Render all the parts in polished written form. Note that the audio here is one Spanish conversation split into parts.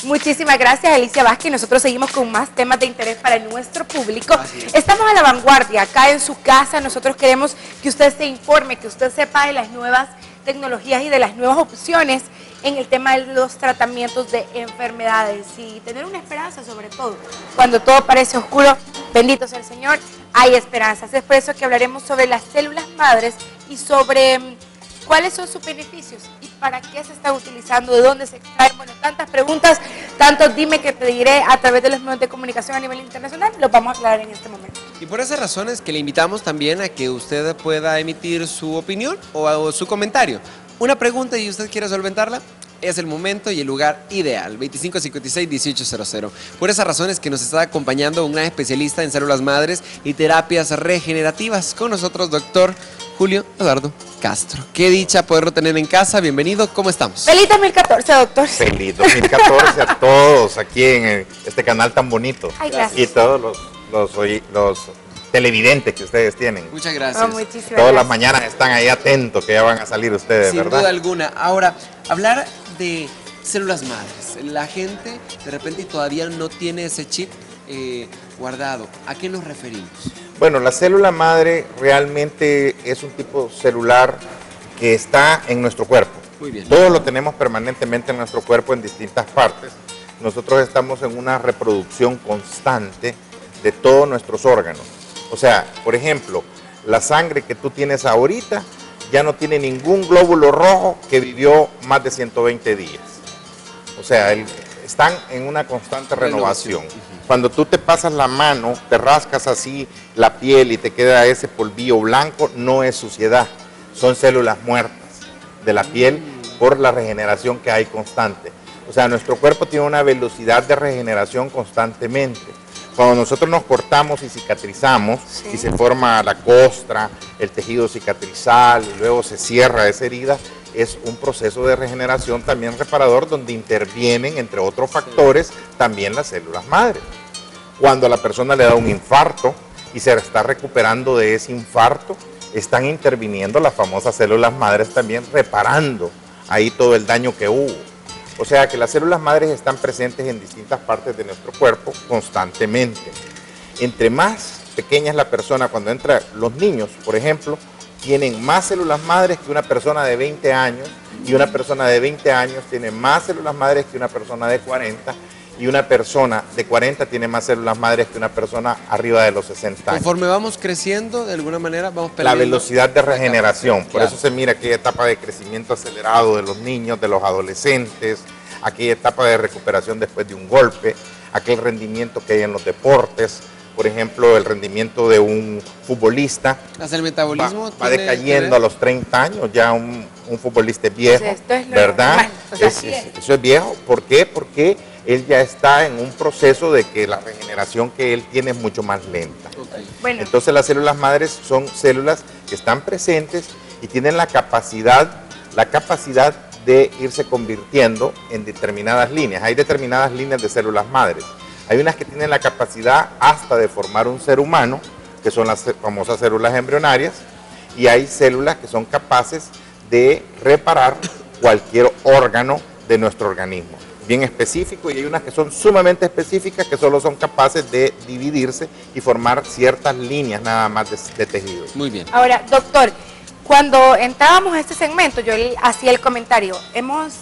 Muchísimas gracias, Alicia Vázquez. Nosotros seguimos con más temas de interés para nuestro público. Estamos a la vanguardia, acá en su casa. Nosotros queremos que usted se informe, que usted sepa de las nuevas tecnologías y de las nuevas opciones en el tema de los tratamientos de enfermedades y tener una esperanza sobre todo. Cuando todo parece oscuro, bendito sea el Señor, hay esperanzas. Es por eso que hablaremos sobre las células madres y sobre cuáles son sus beneficios y para qué se están utilizando, de dónde se extraen. Bueno, tantas preguntas, tantos dime que te diré a través de los medios de comunicación a nivel internacional, los vamos a aclarar en este momento. Y por esas razones que le invitamos también a que usted pueda emitir su opinión o su comentario. Una pregunta y usted quiere solventarla, es el momento y el lugar ideal, 2556-1800. Por esas razones que nos está acompañando un gran especialista en células madres y terapias regenerativas. Con nosotros, doctor Julio Eduardo Castro. Qué dicha poderlo tener en casa. Bienvenido, ¿cómo estamos? Feliz 2014, doctor. Feliz 2014 a todos aquí en este canal tan bonito. Ay, gracias. Y todos los televidentes que ustedes tienen. Muchas gracias. Muchísimas Todas gracias. las mañanas están ahí atentos que ya van a salir ustedes, Sin ¿verdad? duda alguna. Ahora, hablar de células madres. La gente de repente todavía no tiene ese chip guardado. ¿A qué nos referimos? Bueno, la célula madre realmente es un tipo celular que está en nuestro cuerpo. Muy bien. Todos lo tenemos permanentemente en nuestro cuerpo en distintas partes. Nosotros estamos en una reproducción constante de todos nuestros órganos. O sea, por ejemplo, la sangre que tú tienes ahorita ya no tiene ningún glóbulo rojo que vivió más de 120 días. O sea, están en una constante renovación. Cuando tú te pasas la mano, te rascas así la piel y te queda ese polvillo blanco, no es suciedad, son células muertas de la piel por la regeneración que hay constante. O sea, nuestro cuerpo tiene una velocidad de regeneración constantemente. Cuando nosotros nos cortamos y cicatrizamos, y se forma la costra, el tejido cicatrizal, y luego se cierra esa herida, es un proceso de regeneración también reparador donde intervienen, entre otros factores, también las células madres. Cuando a la persona le da un infarto y se está recuperando de ese infarto, están interviniendo las famosas células madres también, reparando ahí todo el daño que hubo. O sea que las células madres están presentes en distintas partes de nuestro cuerpo constantemente. Entre más pequeña es la persona, cuando entra los niños, por ejemplo, tienen más células madres que una persona de 20 años, y una persona de 20 años tiene más células madres que una persona de 40, y una persona de 40 tiene más células madres que una persona arriba de los 60 años. Conforme vamos creciendo, de alguna manera vamos perdiendo la velocidad de regeneración, por claro. eso se mira aquella etapa de crecimiento acelerado de los niños, de los adolescentes, aquella etapa de recuperación después de un golpe, aquel rendimiento que hay en los deportes, por ejemplo, el rendimiento de un futbolista el metabolismo va decayendo a los 30 años, ya un futbolista es viejo, Entonces, esto es lo ¿verdad? normal, o sea, Eso es viejo, ¿por qué? Porque él ya está en un proceso de que la regeneración que él tiene es mucho más lenta. Bueno, Entonces las células madres son células que están presentes y tienen la capacidad de irse convirtiendo en determinadas líneas. Hay determinadas líneas de células madres. Hay unas que tienen la capacidad hasta de formar un ser humano, que son las famosas células embrionarias, y hay células que son capaces de reparar cualquier órgano de nuestro organismo, bien específico, y hay unas que son sumamente específicas que solo son capaces de dividirse y formar ciertas líneas nada más de tejidos. Muy bien. ahora, doctor, cuando entrábamos a este segmento, yo hacía el comentario, hemos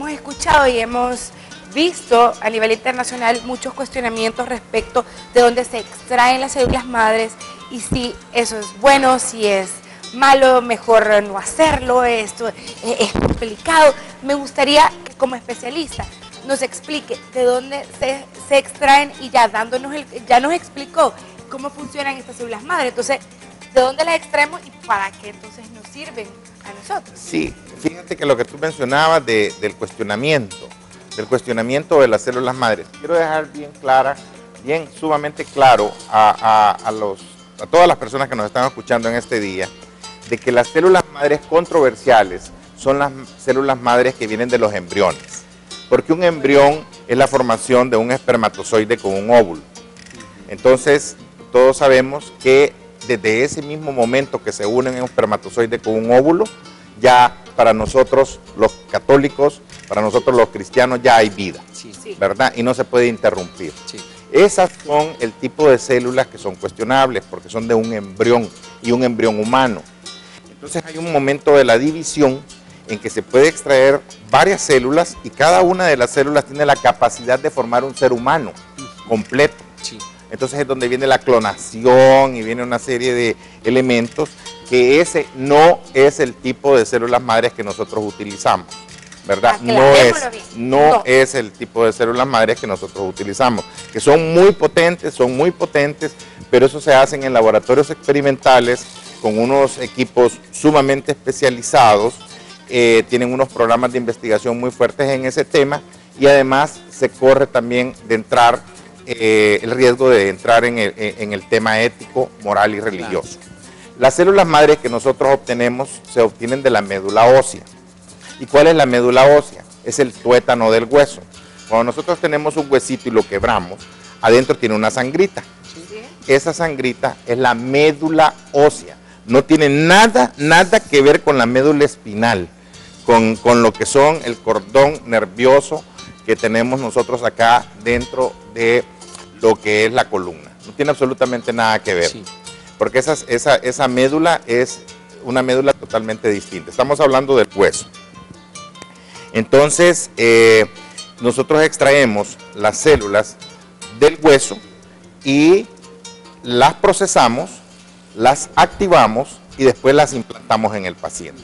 escuchado y hemos visto a nivel internacional muchos cuestionamientos respecto de dónde se extraen las células madres y si eso es bueno, si es malo, mejor no hacerlo, esto es complicado. Me gustaría que como especialista nos explique de dónde se extraen y ya nos explicó cómo funcionan estas células madres. Entonces, ¿de dónde las extraemos y para qué entonces nos sirven a nosotros? Sí, fíjate que lo que tú mencionabas del cuestionamiento de las células madres, quiero dejar bien clara, bien sumamente claro a todas las personas que nos están escuchando en este día, de que las células madres controversiales son las células madres que vienen de los embriones, porque un embrión es la formación de un espermatozoide con un óvulo. Entonces, todos sabemos que desde ese mismo momento que se unen un espermatozoide con un óvulo, ya para nosotros los católicos, para nosotros los cristianos, ya hay vida. Sí. Sí. ¿verdad? Y no se puede interrumpir. Sí. Esas son el tipo de células que son cuestionables porque son de un embrión y un embrión humano. Entonces hay un momento de la división en que se puede extraer varias células y cada una de las células tiene la capacidad de formar un ser humano completo. Sí. Entonces es donde viene la clonación y viene una serie de elementos que ese no es el tipo de células madres que nosotros utilizamos, ¿verdad? No es el tipo de células madres que nosotros utilizamos, que son muy potentes, pero eso se hace en laboratorios experimentales con unos equipos sumamente especializados, tienen unos programas de investigación muy fuertes en ese tema y además se corre también de entrar el riesgo de entrar en el tema ético, moral y religioso. Claro. Las células madres que nosotros obtenemos se obtienen de la médula ósea. ¿Y cuál es la médula ósea? Es el tuétano del hueso. Cuando nosotros tenemos un huesito y lo quebramos, adentro tiene una sangrita. ¿Sí? Esa sangrita es la médula ósea. No tiene nada que ver con la médula espinal, con lo que son el cordón nervioso que tenemos nosotros acá dentro de lo que es la columna. No tiene absolutamente nada que ver, sí. Porque esa médula es una médula totalmente distinta. Estamos hablando del hueso. Entonces, nosotros extraemos las células del hueso y las procesamos, las activamos y después las implantamos en el paciente.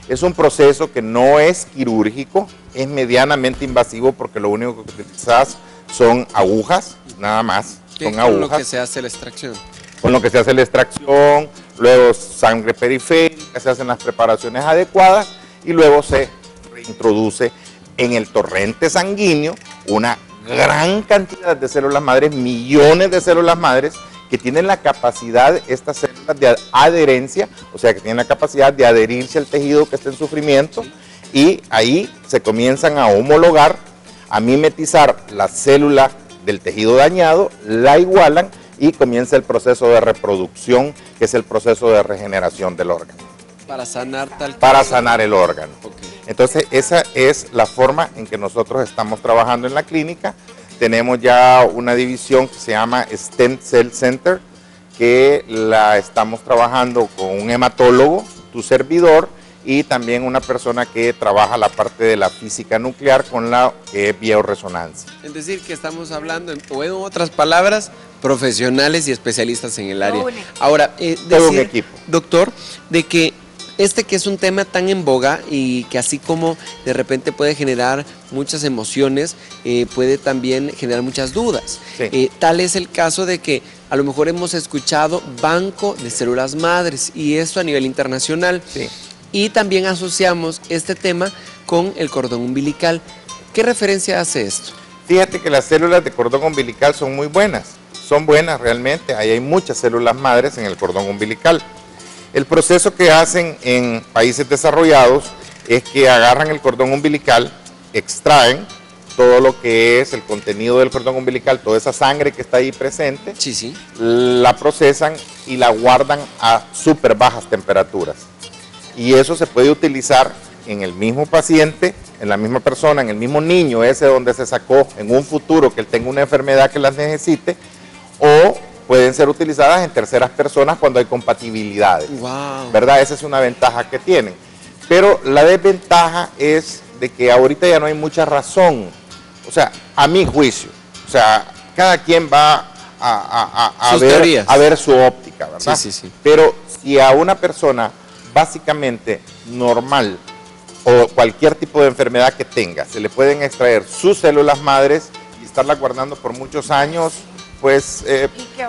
Es un proceso que no es quirúrgico, es medianamente invasivo porque lo único que utilizas son agujas, nada más. Son agujas. Con lo que se hace la extracción. Con lo que se hace la extracción, luego sangre periférica, se hacen las preparaciones adecuadas y luego se reintroduce en el torrente sanguíneo una gran cantidad de células madres, millones de células madres, que tienen la capacidad, estas células de adherencia, o sea que tienen la capacidad de adherirse al tejido que está en sufrimiento, y ahí se comienzan a homologar, a mimetizar la célula del tejido dañado, la igualan y comienza el proceso de reproducción, que es el proceso de regeneración del órgano. Para sanar tal Para sanar el órgano. Okay. Entonces esa es la forma en que nosotros estamos trabajando en la clínica. Tenemos ya una división que se llama Stem Cell Center, que la estamos trabajando con un hematólogo, tu servidor, y también una persona que trabaja la parte de la física nuclear con la bioresonancia. Es decir, que estamos hablando, o en otras palabras, profesionales y especialistas en el área. Ahora, todo un equipo. Doctor, de que que es un tema tan en boga y que así como de repente puede generar muchas emociones, puede también generar muchas dudas. Sí. Tal es el caso de que a lo mejor hemos escuchado banco de células madres y esto a nivel internacional. Sí. Y también asociamos este tema con el cordón umbilical. ¿Qué referencia hace esto? Fíjate que las células de cordón umbilical son muy buenas. Son buenas realmente. Ahí hay muchas células madres en el cordón umbilical. El proceso que hacen en países desarrollados es que agarran el cordón umbilical, extraen todo lo que es el contenido del cordón umbilical, toda esa sangre que está ahí presente, sí. La procesan y la guardan a súper bajas temperaturas. Y eso se puede utilizar en el mismo paciente, en la misma persona, en el mismo niño ese donde se sacó, en un futuro que él tenga una enfermedad que las necesite, o pueden ser utilizadas en terceras personas cuando hay compatibilidades. Wow. ¿Verdad? Esa es una ventaja que tienen. Pero la desventaja es de que ahorita ya no hay mucha razón. O sea, a mi juicio. O sea, cada quien va a ver su óptica, ¿verdad? Sí. Pero si a una persona básicamente normal o cualquier tipo de enfermedad que tenga, se le pueden extraer sus células madres y estarlas guardando por muchos años, pues y que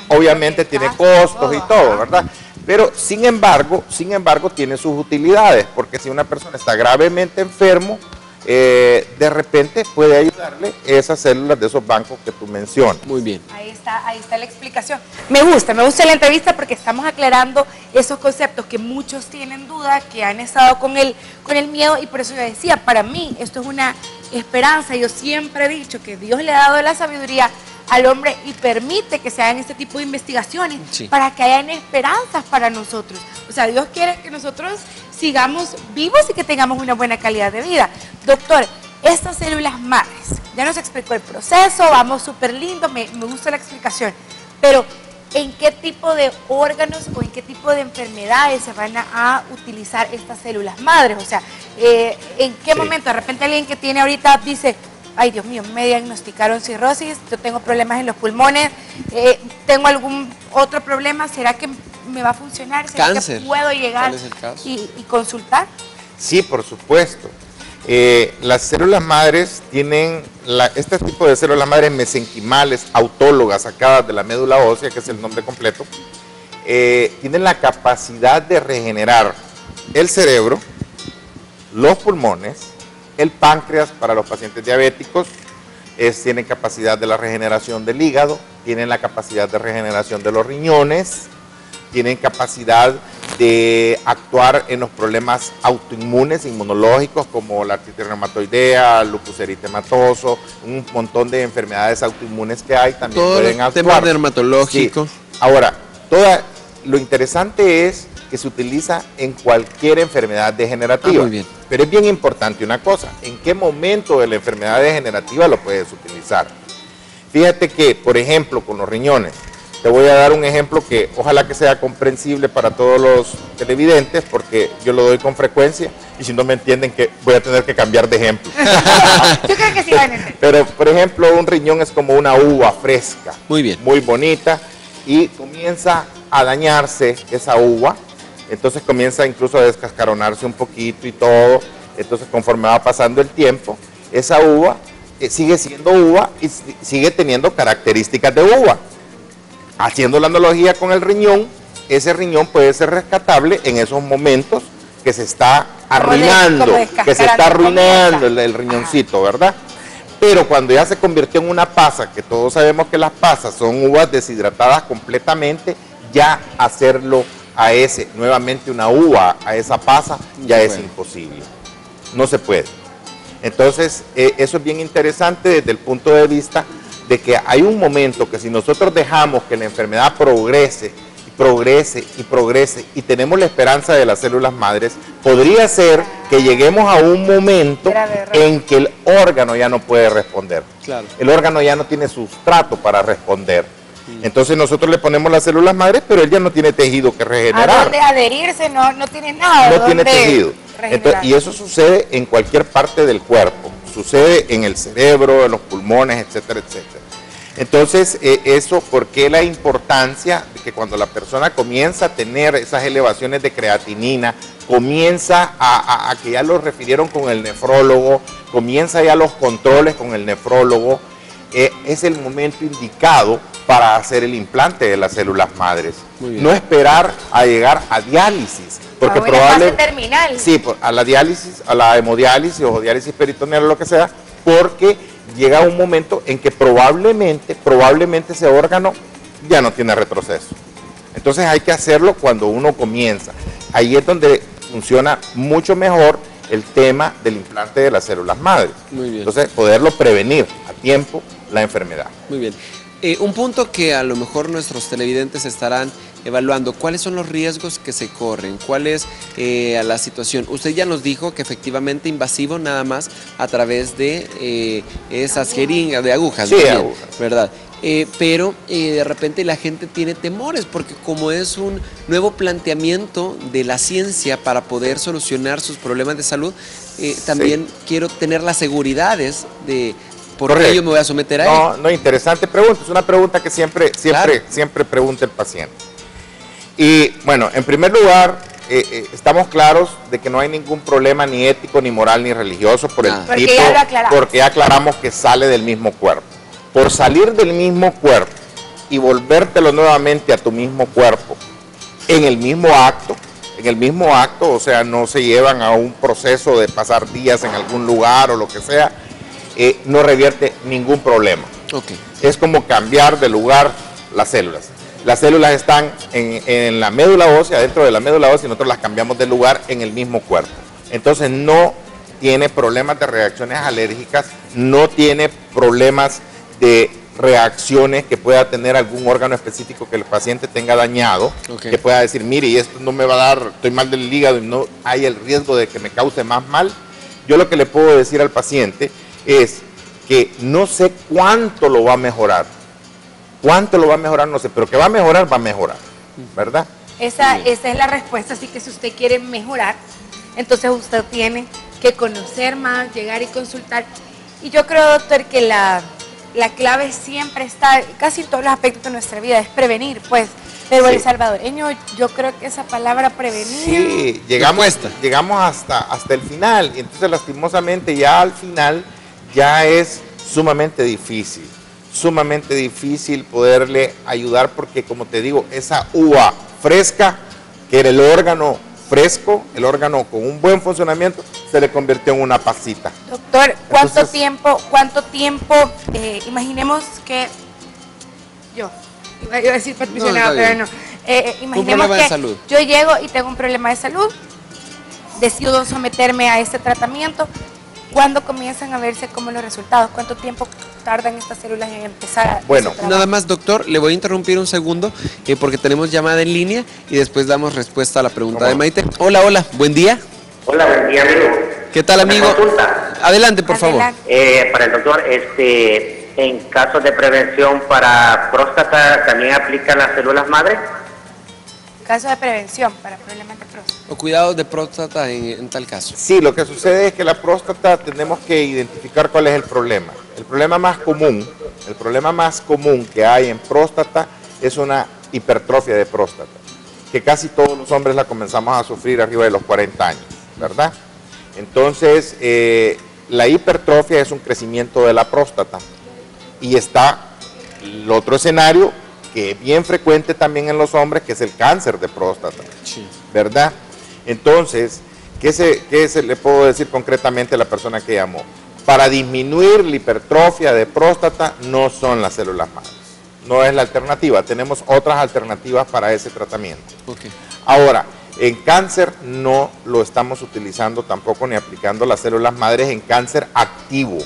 obviamente tiene costos y todo, ¿verdad? Pero sin embargo tiene sus utilidades, porque si una persona está gravemente enfermo, de repente puede ayudarle esas células de esos bancos que tú mencionas. Muy bien. Ahí está la explicación. Me gusta la entrevista porque estamos aclarando esos conceptos que muchos tienen duda, que han estado con el miedo, y por eso yo decía, para mí esto es una esperanza. Yo siempre he dicho que Dios le ha dado la sabiduría al hombre y permite que se hagan este tipo de investigaciones, sí, para que hayan esperanzas para nosotros. O sea, Dios quiere que nosotros sigamos vivos y que tengamos una buena calidad de vida. Doctor, estas células madres, ya nos explicó el proceso, vamos súper lindo, me gusta la explicación, pero ¿en qué tipo de órganos o en qué tipo de enfermedades se van a utilizar estas células madres? O sea, ¿en qué momento? De repente alguien que tiene ahorita dice, ay Dios mío, me diagnosticaron cirrosis, yo tengo problemas en los pulmones, tengo algún otro problema, ¿será que me va a funcionar? ¿Será Cáncer. que puedo llegar y consultar? Sí, por supuesto. Las células madres tienen, este tipo de células madres mesenquimales autólogas sacadas de la médula ósea, que es el nombre completo, tienen la capacidad de regenerar el cerebro, los pulmones, el páncreas para los pacientes diabéticos, tienen capacidad de la regeneración del hígado, tienen la capacidad de regeneración de los riñones, tienen capacidad de actuar en los problemas autoinmunes, inmunológicos, como la artritis reumatoidea, lupus eritematoso, un montón de enfermedades autoinmunes que hay, también todo pueden actuar. Tema dermatológico. Sí. Ahora, lo interesante es que se utiliza en cualquier enfermedad degenerativa. Muy bien. Pero es bien importante una cosa, ¿en qué momento de la enfermedad degenerativa lo puedes utilizar? Fíjate que, por ejemplo, con los riñones, te voy a dar un ejemplo que ojalá que sea comprensible para todos los televidentes, porque yo lo doy con frecuencia y si no me entienden que voy a tener que cambiar de ejemplo. Yo creo que sí van a entender. Pero, por ejemplo, un riñón es como una uva fresca, Muy bien. muy bonita, y comienza a dañarse esa uva, entonces comienza incluso a descascaronarse un poquito y todo, entonces conforme va pasando el tiempo, esa uva sigue siendo uva y sigue teniendo características de uva. Haciendo la analogía con el riñón, ese riñón puede ser rescatable en esos momentos que se está arruinando, que se está arruinando el riñoncito, ¿verdad? Pero cuando ya se convirtió en una pasa, que todos sabemos que las pasas son uvas deshidratadas completamente, ya hacerlo nuevamente una uva a esa pasa, ya es imposible. No se puede. Entonces, eso es bien interesante desde el punto de vista de que hay un momento que si nosotros dejamos que la enfermedad progrese, y tenemos la esperanza de las células madres, podría ser que lleguemos a un momento en que el órgano ya no puede responder. Claro. El órgano ya no tiene sustrato para responder. Entonces nosotros le ponemos las células madres, pero él ya no tiene tejido que regenerar. ¿A dónde adherirse? No tiene nada. No tiene tejido. Entonces, y eso sucede en cualquier parte del cuerpo. Sucede en el cerebro, en los pulmones, etcétera, etcétera. Entonces, eso, ¿por qué la importancia de que cuando la persona comienza a tener esas elevaciones de creatinina, comienza a que ya lo refirieron con el nefrólogo, comienza ya los controles con el nefrólogo, es el momento indicado para hacer el implante de las células madres? No esperar a llegar a diálisis, porque probablemente terminal. Sí, a la diálisis, a la hemodiálisis o diálisis peritoneal o lo que sea, porque llega un momento en que probablemente ese órgano ya no tiene retroceso. Entonces hay que hacerlo cuando uno comienza. Ahí es donde funciona mucho mejor el tema del implante de las células madres. Muy bien. Entonces, poderlo prevenir a tiempo la enfermedad. Muy bien. Un punto que a lo mejor nuestros televidentes estarán evaluando, ¿cuáles son los riesgos que se corren? ¿Cuál es la situación? Usted ya nos dijo que efectivamente invasivo nada más a través de esas jeringas, de agujas, sí, también, agujas, ¿verdad? Pero de repente la gente tiene temores porque como es un nuevo planteamiento de la ciencia para poder solucionar sus problemas de salud, también quiero tener las seguridades de por qué yo me voy a someter a él. No, interesante pregunta, es una pregunta que siempre pregunta el paciente. Y bueno, en primer lugar, estamos claros de que no hay ningún problema ni ético, ni moral, ni religioso por el tipo, porque ya aclaramos que sale del mismo cuerpo. Por salir del mismo cuerpo y volvértelo nuevamente a tu mismo cuerpo en el mismo acto, o sea, no se llevan a un proceso de pasar días en algún lugar o lo que sea, no revierte ningún problema. Okay. Es como cambiar de lugar las células. Las células están en la médula ósea, dentro de la médula ósea, y nosotros las cambiamos de lugar en el mismo cuerpo. Entonces no tiene problemas de reacciones alérgicas, no tiene problemas de reacciones que pueda tener algún órgano específico que el paciente tenga dañado, que pueda decir, mire, y esto no me va a dar, estoy mal del hígado y no hay el riesgo de que me cause más mal. Yo lo que le puedo decir al paciente es, que no sé cuánto lo va a mejorar. Cuánto lo va a mejorar, no sé, pero que va a mejorar, ¿verdad? Esa es la respuesta, así que si usted quiere mejorar, entonces usted tiene que conocer más, llegar y consultar. Y yo creo, doctor, que la clave siempre está, casi en todos los aspectos de nuestra vida, es prevenir, pues. Pero el salvadoreño, yo creo que esa palabra prevenir... Sí, llegamos hasta el final, y entonces lastimosamente ya al final ya es sumamente difícil poderle ayudar, porque como te digo, esa uva fresca, que era el órgano fresco, el órgano con un buen funcionamiento, se le convirtió en una pasita. Doctor, ¿cuánto tiempo, imaginemos que yo, iba a decir Patricia, pero no, imaginemos que yo llego y tengo un problema de salud, decido someterme a este tratamiento, ¿cuándo comienzan a verse como los resultados? ¿Cuánto tiempo tardan estas células en empezar? Bueno, nada más, doctor, le voy a interrumpir un segundo porque tenemos llamada en línea y después damos respuesta a la pregunta de Maite. Hola, buen día. Hola, buen día, amigo. ¿Qué tal, amigo? Adelante, por favor. Para el doctor, en casos de prevención para próstata, ¿también aplican las células madre? Caso de prevención para problemas de próstata. O cuidados de próstata en tal caso. Sí, lo que sucede es que la próstata tenemos que identificar cuál es el problema. El problema más común que hay en próstata es una hipertrofia de próstata, que casi todos los hombres la comenzamos a sufrir arriba de los 40 años, ¿verdad? Entonces, la hipertrofia es un crecimiento de la próstata, y está el otro escenario que es bien frecuente también en los hombres, que es el cáncer de próstata, ¿verdad? Entonces, ¿qué se le puedo decir concretamente a la persona que llamó? Para disminuir la hipertrofia de próstata no son las células madres, no es la alternativa, tenemos otras alternativas para ese tratamiento. Okay. Ahora, en cáncer no lo estamos utilizando tampoco ni aplicando las células madres en cáncer activo.